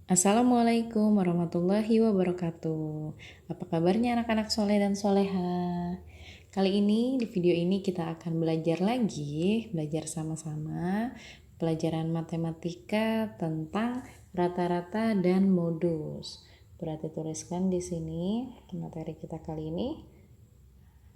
Assalamualaikum warahmatullahi wabarakatuh. Apa kabarnya anak-anak soleh dan soleha? Kali ini di video ini kita akan belajar sama-sama pelajaran matematika tentang rata-rata dan modus. Berarti tuliskan di sini materi kita kali ini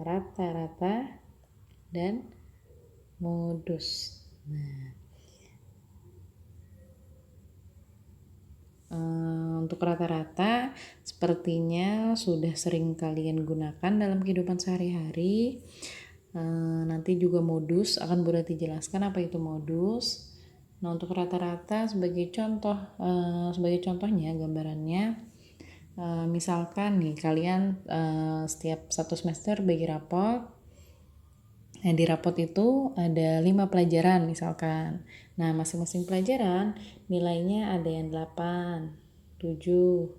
rata-rata dan modus. Untuk rata-rata sepertinya sudah sering kalian gunakan dalam kehidupan sehari-hari. Nanti juga modus akan berarti jelaskan apa itu modus. Nah, untuk rata-rata sebagai contohnya gambarannya, misalkan nih kalian setiap satu semester bagi rapot. Nah, di rapot itu ada 5 pelajaran misalkan. Nah, masing-masing pelajaran nilainya ada yang 8, 7,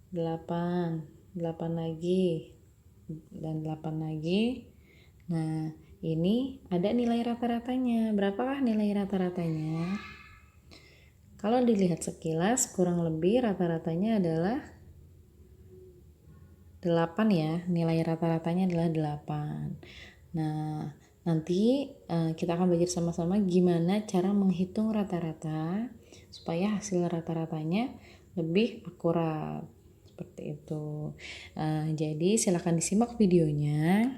8, 8 lagi, dan 8 lagi. Nah, ini ada nilai rata-ratanya. Berapakah nilai rata-ratanya? Kalau dilihat sekilas, kurang lebih rata-ratanya adalah 8 ya. Nilai rata-ratanya adalah 8. Nah, nanti kita akan belajar sama-sama gimana cara menghitung rata-rata supaya hasil rata-ratanya lebih akurat. Seperti itu. Jadi silakan disimak videonya.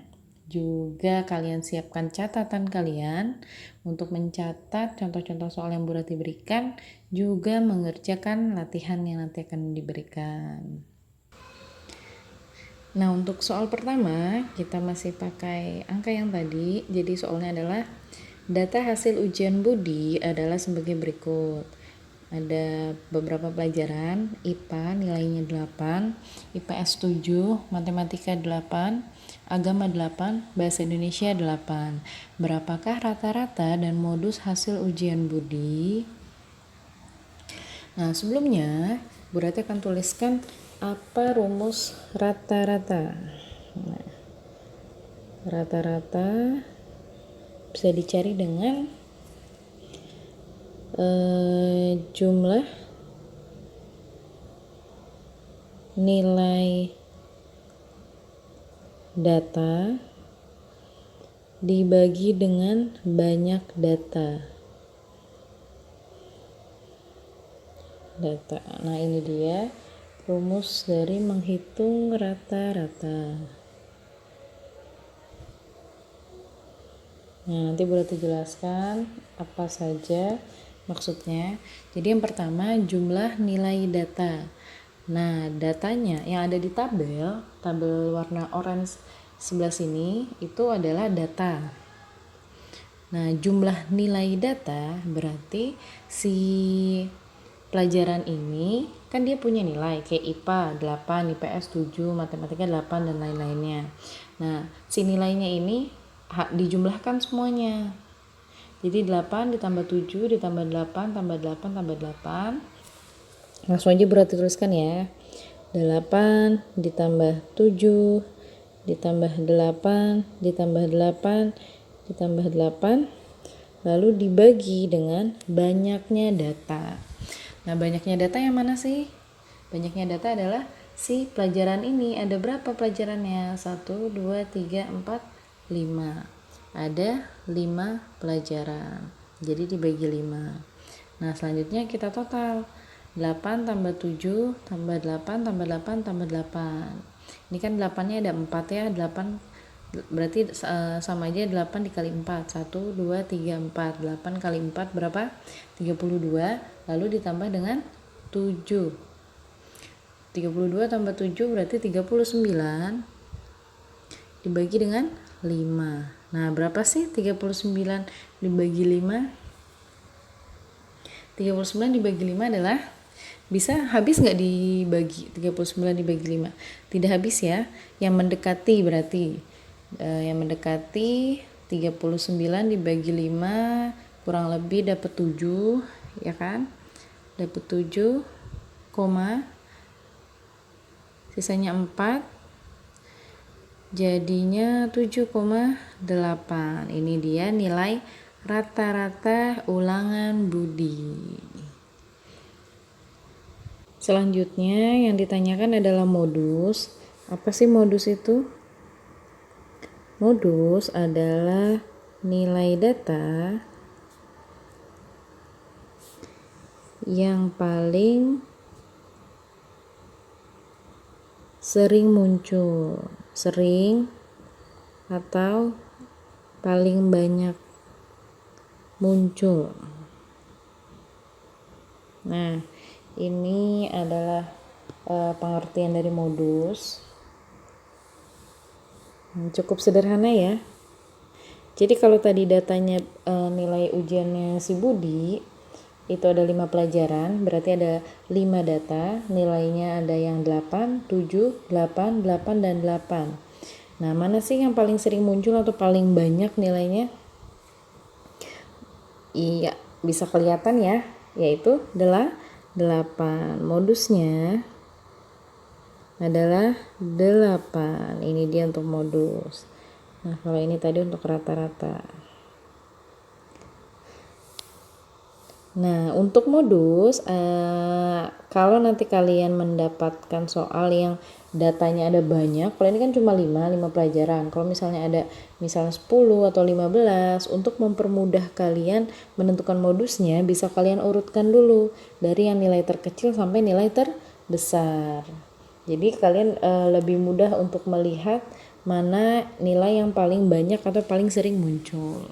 Juga kalian siapkan catatan kalian untuk mencatat contoh-contoh soal yang Bu Rati berikan, juga mengerjakan latihan yang nanti akan diberikan. Nah, untuk soal pertama, kita masih pakai angka yang tadi. Jadi soalnya adalah data hasil ujian Budi adalah sebagai berikut. Ada beberapa pelajaran, IPA nilainya 8, IPS 7, Matematika 8, Agama 8, Bahasa Indonesia 8. Berapakah rata-rata dan modus hasil ujian Budi? Nah, sebelumnya Bu Rati akan tuliskan apa rumus rata-rata. Nah, rata-rata bisa dicari dengan jumlah nilai data dibagi dengan banyak data. Nah, ini dia rumus dari menghitung rata-rata. Nah, nanti boleh dijelaskan apa saja maksudnya. Jadi yang pertama jumlah nilai data. Nah, datanya yang ada di tabel warna orange sebelah sini itu adalah data. Nah, jumlah nilai data berarti si pelajaran ini kan dia punya nilai kayak IPA 8, IPS 7, Matematika 8 dan lain-lainnya. Nah, si nilainya ini dijumlahkan semuanya. Jadi 8 ditambah 7 ditambah 8 tambah 8 tambah 8. Langsung aja berarti tuliskan ya. 8 ditambah 7 ditambah 8 ditambah 8 ditambah 8 lalu dibagi dengan banyaknya data. Nah, banyaknya data yang mana sih? Banyaknya data adalah si pelajaran ini. Ada berapa pelajarannya? 1, 2, 3, 4, 5. Ada 5 pelajaran. Jadi dibagi 5. Nah, selanjutnya kita total. 8 tambah 7 tambah 8 tambah 8 tambah 8. Ini kan 8-nya ada 4 ya. 8 berarti sama aja 8 dikali 4. 1, 2, 3, 4. 8 kali 4 berapa? 32. Lalu ditambah dengan 7. 32 tambah 7 berarti 39 dibagi dengan 5. Nah, berapa sih 39 dibagi 5? 39 dibagi 5 adalah, bisa habis nggak dibagi 39 dibagi 5? Tidak habis ya. Yang mendekati berarti yang mendekati 39 dibagi 5 kurang lebih dapat 7 ya kan? Dapat 7, sisanya 4, jadinya 7,8. Ini dia nilai rata-rata ulangan Budi. Selanjutnya yang ditanyakan adalah modus. Apa sih modus itu? Modus adalah nilai data yang paling sering muncul, sering atau paling banyak muncul. Nah, ini adalah pengertian dari modus. Cukup sederhana ya. Jadi kalau tadi datanya nilai ujiannya si Budi itu ada 5 pelajaran, berarti ada 5 data, nilainya ada yang 8, 7, 8, 8, dan 8. Nah, mana sih yang paling sering muncul atau paling banyak nilainya? Iya, bisa kelihatan ya, yaitu adalah 8. Modusnya adalah 8. Ini dia untuk modus. Nah, kalau ini tadi untuk rata-rata. Nah, untuk modus, kalau nanti kalian mendapatkan soal yang datanya ada banyak, kalau ini kan cuma 5 pelajaran. Kalau misalnya ada misalnya 10 atau 15, untuk mempermudah kalian menentukan modusnya, bisa kalian urutkan dulu dari yang nilai terkecil sampai nilai terbesar. Jadi kalian lebih mudah untuk melihat mana nilai yang paling banyak atau paling sering muncul.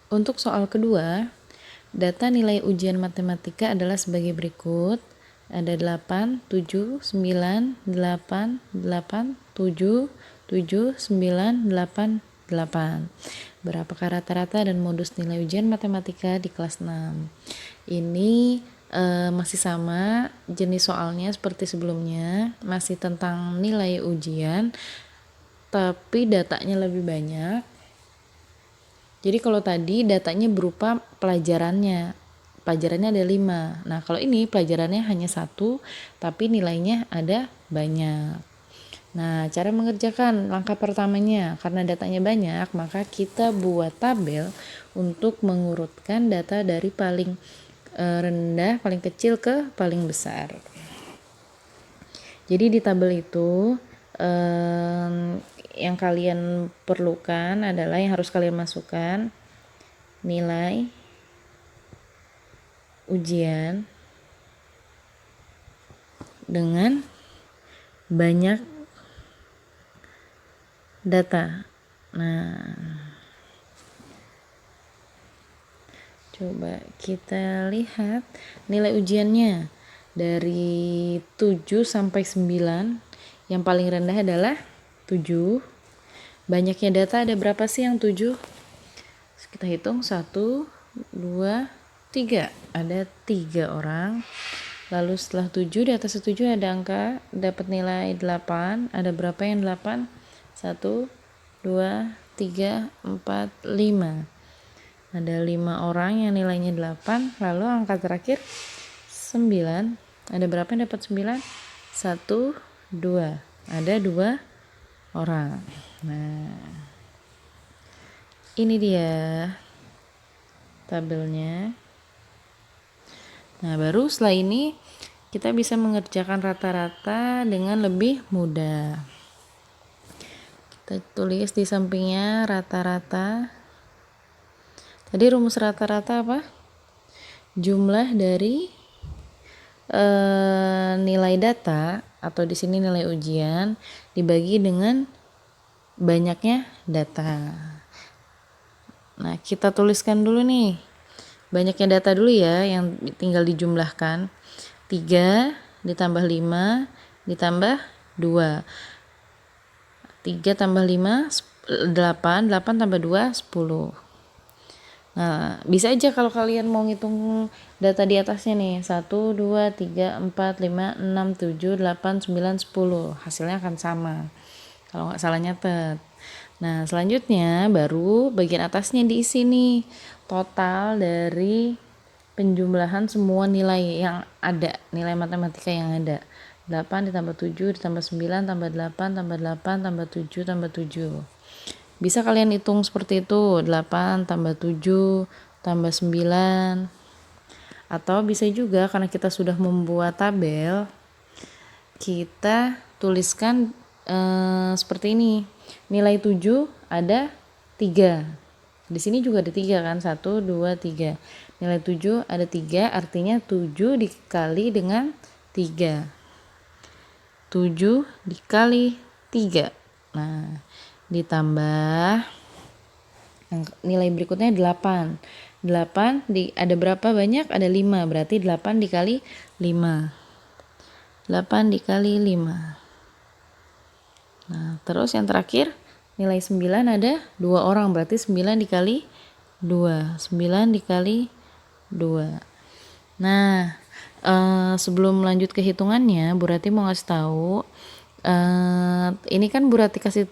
Untuk soal kedua, data nilai ujian matematika adalah sebagai berikut. Ada 8, 7, 9, 8, 8, 7, 7, 9, 8, 8. Berapakah rata-rata dan modus nilai ujian matematika di kelas 6? Ini masih sama jenis soalnya seperti sebelumnya, masih tentang nilai ujian, tapi datanya lebih banyak. Jadi kalau tadi datanya berupa pelajarannya ada 5. Nah, kalau ini pelajarannya hanya 1, tapi nilainya ada banyak. Nah, cara mengerjakan langkah pertamanya, karena datanya banyak, maka kita buat tabel untuk mengurutkan data dari paling rendah, paling kecil ke paling besar. Jadi di tabel itu yang kalian perlukan adalah yang harus kalian masukkan nilai ujian dengan banyak data. Nah, coba kita lihat nilai ujiannya dari 7 sampai 9. Yang paling rendah adalah 7. Banyaknya data ada berapa sih yang 7? Kita hitung 1, 2, 3. Ada 3 orang. Lalu setelah 7, di atas 7 ada angka, dapat nilai 8. Ada berapa yang 8? 1, 2, 3, 4, 5. Ada 5 orang yang nilainya 8. Lalu angka terakhir 9. Ada berapa yang dapat 9? 1, 2. Ada 2 orang. Nah, ini dia tabelnya. Nah, baru setelah ini kita bisa mengerjakan rata-rata dengan lebih mudah. Kita tulis di sampingnya rata-rata. Tadi rumus rata-rata apa? Jumlah dari nilai data atau di sini nilai ujian dibagi dengan banyaknya data. Nah, kita tuliskan dulu nih banyaknya data dulu ya, yang tinggal dijumlahkan. 3 ditambah 5 ditambah 2. 3 tambah 5 8, 8 tambah 2 10. Nah, bisa aja kalau kalian mau ngitung data di atasnya nih, 1, 2, 3, 4, 5, 6, 7, 8, 9, 10. Hasilnya akan sama kalau nggak salah nyatet. Nah, selanjutnya baru bagian atasnya diisi nih, total dari penjumlahan semua nilai yang ada, nilai matematika yang ada. 8 ditambah 7 ditambah 9 tambah 8 tambah 8 tambah 7 tambah 7. Bisa kalian hitung seperti itu, 8 tambah 7 tambah 9. Atau bisa juga karena kita sudah membuat tabel, kita tuliskan seperti ini. Nilai 7 ada 3. Di sini juga ada 3 kan, 1, 2, 3. Nilai 7 ada 3, artinya 7 dikali dengan 3. 7 dikali 3. Nah, ditambah nilai berikutnya 8. 8 ada berapa banyak? Ada 5, berarti 8 dikali 5. 8 dikali 5. Nah, terus yang terakhir nilai 9 ada 2 orang, berarti 9 dikali 2. 9 dikali 2. Nah, sebelum lanjut ke hitungannya, Bu Rati mau ngasih tahu, ini kan Bu Rati kasih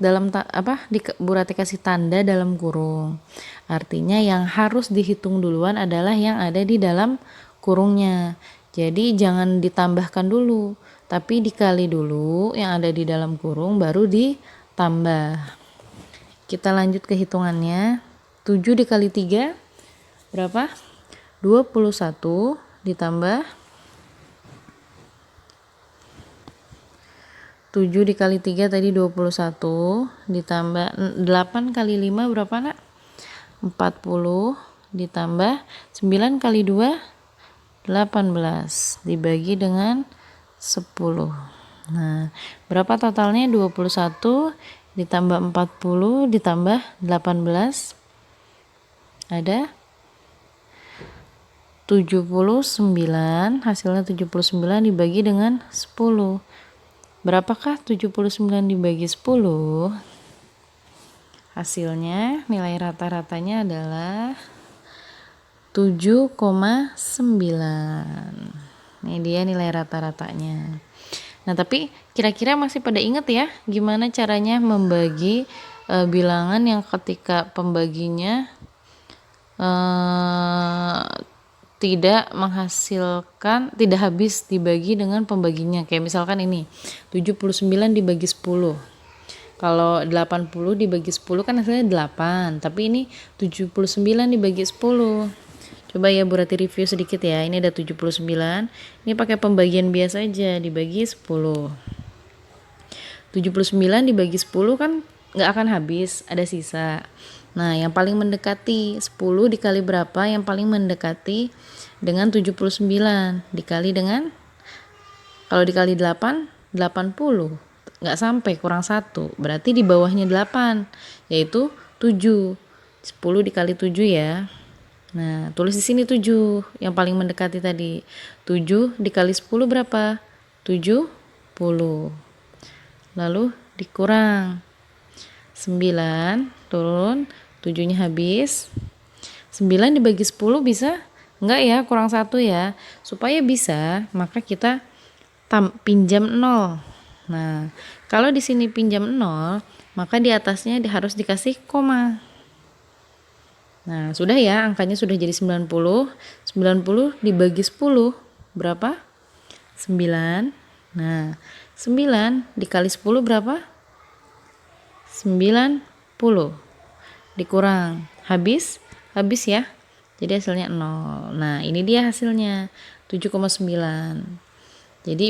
Bu Rati kasih tanda dalam kurung. Artinya yang harus dihitung duluan adalah yang ada di dalam kurungnya. Jadi jangan ditambahkan dulu, tapi dikali dulu yang ada di dalam kurung baru ditambah. Kita lanjut ke hitungannya. 7 dikali 3 berapa? 21 ditambah 7 dikali 3 tadi 21 ditambah 8 kali 5 berapa nak? 40 ditambah 9 kali 2 18 dibagi dengan 10. Nah, berapa totalnya? 21 ditambah 40 ditambah 18 ada 79. Hasilnya 79 dibagi dengan 10. Berapakah 79 dibagi 10? Hasilnya nilai rata-ratanya adalah 7,9. Ini dia nilai rata-ratanya. Nah, tapi kira-kira masih pada ingat ya gimana caranya membagi bilangan yang ketika pembaginya tidak menghasilkan, tidak habis dibagi dengan pembaginya. Kayak misalkan ini 79 dibagi 10. Kalau 80 dibagi 10 kan hasilnya 8, tapi ini 79 dibagi 10. Coba ya Bu Rati review sedikit ya. Ini ada 79. Ini pakai pembagian biasa aja, dibagi 10. 79 dibagi 10 kan nggak akan habis, ada sisa. Nah, yang paling mendekati 10 dikali berapa? Yang paling mendekati dengan 79 dikali dengan, kalau dikali 8, 80. Nggak sampai, kurang 1. Berarti di bawahnya 8, yaitu 7. 10 dikali 7 ya. Nah, tulis di sini 7 yang paling mendekati tadi. 7 dikali 10 berapa? 70. Lalu dikurang 9, turun, 7-nya habis. 9 dibagi 10 bisa? Enggak ya, kurang 1 ya. Supaya bisa, maka kita pinjam 0. Nah, kalau di sini pinjam 0, maka di atasnya harus dikasih koma. Nah, sudah ya, angkanya sudah jadi 90. 90 dibagi 10 berapa? 9. Nah, 9 dikali 10 berapa? 90. Dikurang, habis ya. Jadi hasilnya 0. Nah, ini dia hasilnya 7,9. Jadi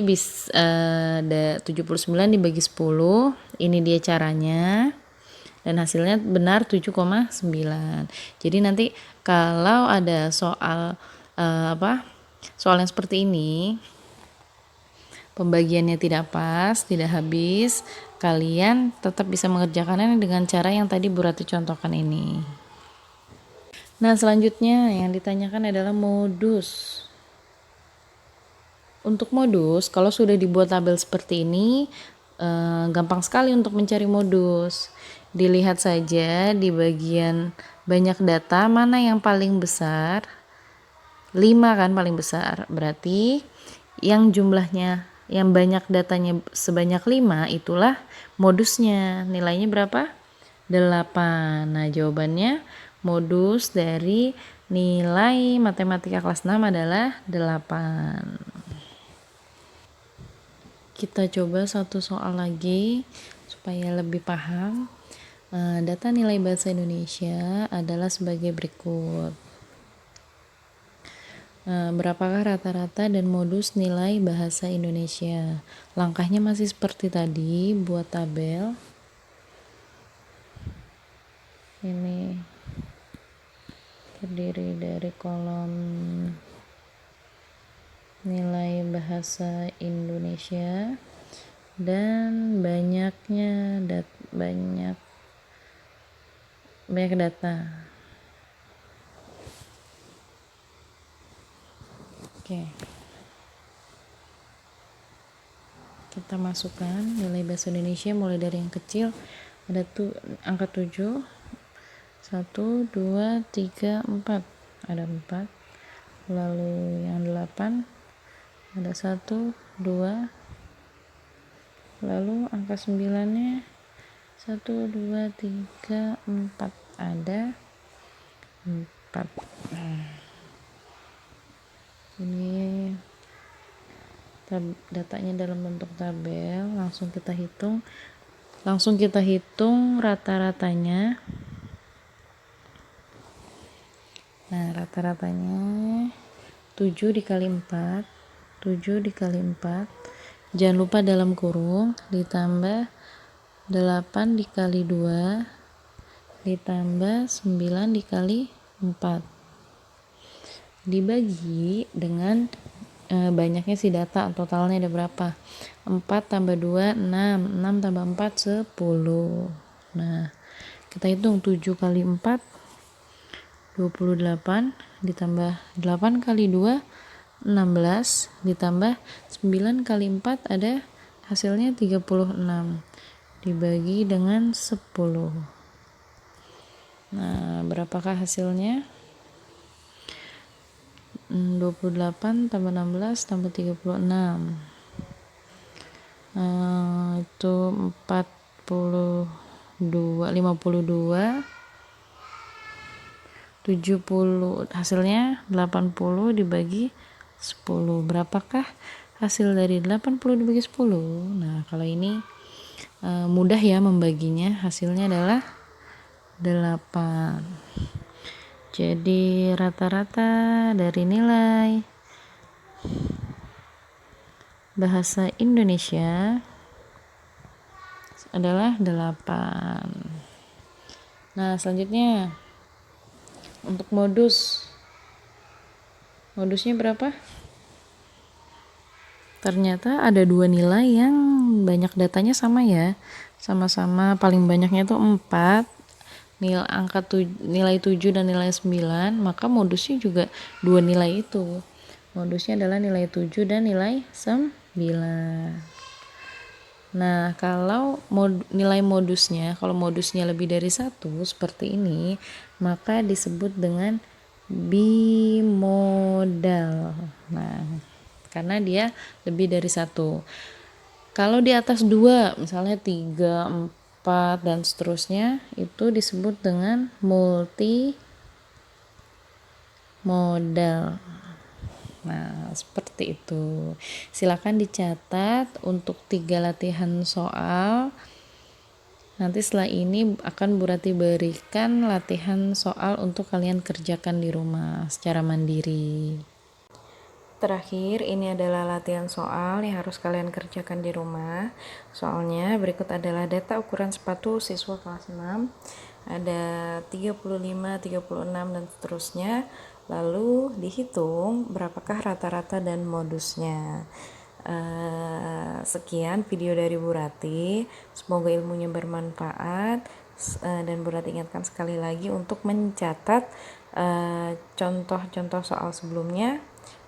ada 79 dibagi 10. Ini dia caranya. Dan hasilnya benar 7,9. Jadi nanti kalau ada soal soal yang seperti ini, pembagiannya tidak pas, tidak habis, kalian tetap bisa mengerjakannya dengan cara yang tadi Bu Rati contohkan ini. Nah, selanjutnya yang ditanyakan adalah modus. Untuk modus, kalau sudah dibuat tabel seperti ini, gampang sekali untuk mencari modus. Dilihat saja di bagian banyak data mana yang paling besar. 5 kan paling besar. Berarti yang jumlahnya, yang banyak datanya sebanyak 5 itulah modusnya. Nilainya berapa? 8. Nah, jawabannya modus dari nilai matematika kelas 6 adalah 8. Kita coba satu soal lagi supaya lebih paham. Data nilai bahasa Indonesia adalah sebagai berikut. Berapakah rata-rata dan modus nilai bahasa Indonesia? Langkahnya masih seperti tadi, buat tabel. Ini terdiri dari kolom nilai bahasa Indonesia dan banyaknya banyak data. Oke. Kita masukkan nilai bahasa Indonesia mulai dari yang kecil, ada angka 7, 1, 2, 3, 4, ada 4. Lalu yang 8 ada 1, 2. Lalu angka 9-nya 1, 2, 3, 4, ada 4. Ini datanya dalam bentuk tabel, langsung kita hitung rata-ratanya. Nah, rata-ratanya 7 dikali 4, jangan lupa dalam kurung, ditambah 8 dikali 2, ditambah 9 dikali 4, dibagi dengan banyaknya si data. Totalnya ada berapa? 4 tambah 2 6, 6 tambah 4 10. Nah, kita hitung 7 kali 4 28, ditambah 8 kali 2 16, ditambah 9 kali 4 ada hasilnya 36, dibagi dengan 10. Nah, berapakah hasilnya? 28 tambah 16 tambah 36, itu 42, 52, 70, hasilnya 80 dibagi 10. Berapakah hasil dari 80 dibagi 10? Nah, kalau ini mudah ya membaginya, hasilnya adalah 8. Jadi rata-rata dari nilai bahasa Indonesia adalah 8. Nah, selanjutnya untuk modusnya berapa? Ternyata ada 2 nilai yang banyak datanya sama ya, sama-sama paling banyaknya itu 4, nilai 7 dan nilai 9, maka modusnya juga 2 nilai itu. Modusnya adalah nilai 7 dan nilai 9. Nah, kalau nilai modusnya, kalau modusnya lebih dari 1 seperti ini, maka disebut dengan bimodal. Nah, karena dia lebih dari 1. Kalau di atas 2, misalnya 3, 4 dan seterusnya, itu disebut dengan multimodal. Nah, seperti itu. Silakan dicatat untuk 3 latihan soal. Nanti setelah ini akan Bu Rati berikan latihan soal untuk kalian kerjakan di rumah secara mandiri. Terakhir, ini adalah latihan soal yang harus kalian kerjakan di rumah. Soalnya berikut adalah data ukuran sepatu siswa kelas 6. Ada 35, 36 dan seterusnya. Lalu dihitung berapakah rata-rata dan modusnya. Sekian video dari Bu Rati. Semoga ilmunya bermanfaat. Dan Bu Rati ingatkan sekali lagi untuk mencatat contoh-contoh soal sebelumnya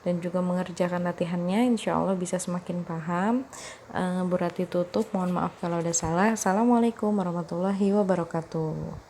dan juga mengerjakan latihannya, insya Allah bisa semakin paham. Bu Rati tutup, mohon maaf kalau ada salah. Assalamualaikum warahmatullahi wabarakatuh.